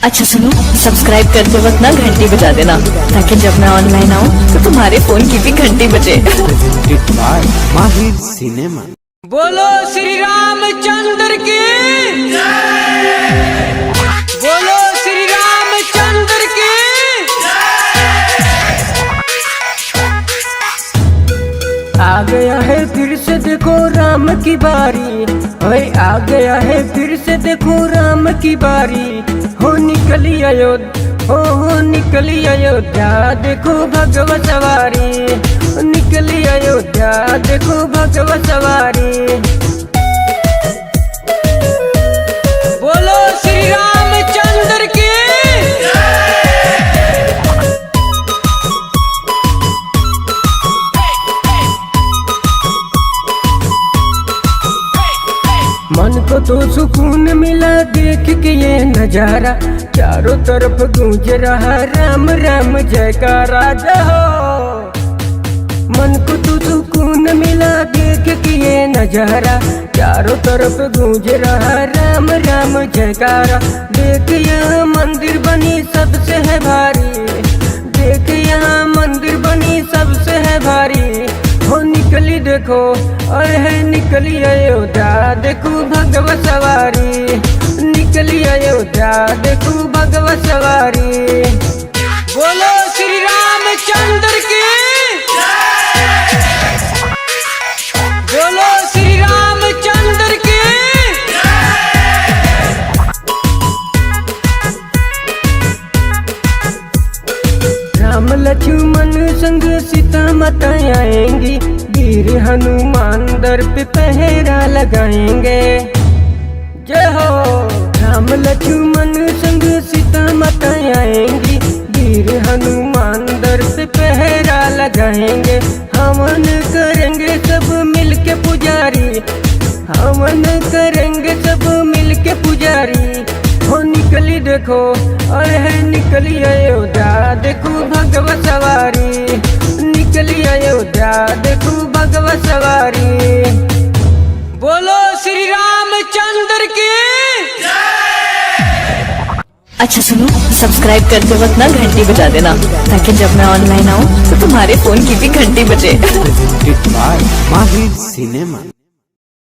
अच्छा सुनो, सब्सक्राइब करते वक्त ना घंटी बजा देना, ताकि जब मैं ऑनलाइन आऊँ तो तुम्हारे फोन की भी घंटी बजे। माहिर सिनेमा। बोलो श्री रामचंद्र की, बोलो श्री रामचंद्र की। आ गया है फिर से देखो राम की बारी, ओए आ गया है फिर से देखो राम की बारी। हो निकली अयोध्या, हो निकली अयोध्या, देखो भगवत सवारी। निकली अयोध्या, देखो भगवत सवारी। बोलो श्री रामचंद्र की। मन को तो सुकून मिला देख के ये नजारा, चारों तरफ गूंज रहा राम राम जयकारा जहो। मन को तो सुकून मिला देख के ये नजारा, चारों तरफ गूंज रहा राम राम जयकारा। देख यहाँ मंदिर बनी सबसे है भारी, देख यहाँ मंदिर बनी सबसे है भारी। हो निकली देखो और है निकली अयोध्या, देखो भगवत सवारी। निकली अयोध्या, देखो भगवत सवारी। बोलो श्री रामचंद्र की, बोलो श्री रामचंद्र की। राम लक्ष्मण संग सीता माता आएंगी, वीर हनुमान दर पे पहरा लगाएंगे। जय हो। राम लक्ष्मण संग सीता माता आएंगी, वीर हनुमान दर पे पहरा लगाएंगे। हवन करेंगे सब मिलके पुजारी, हवन करेंगे सब मिलके पुजारी। हो निकली देखो और है निकली अयोध्या, देखो भगवत सवारी। निकली अयोध्या, देखो भगवत सवारी। बोलो श्री रामचंद्र की। अच्छा सुनो, सब्सक्राइब करते वक्त ना घंटी बजा देना, ताकि जब मैं ऑनलाइन आऊँ तो तुम्हारे फोन की भी घंटी बजे। माहिर सिनेमा।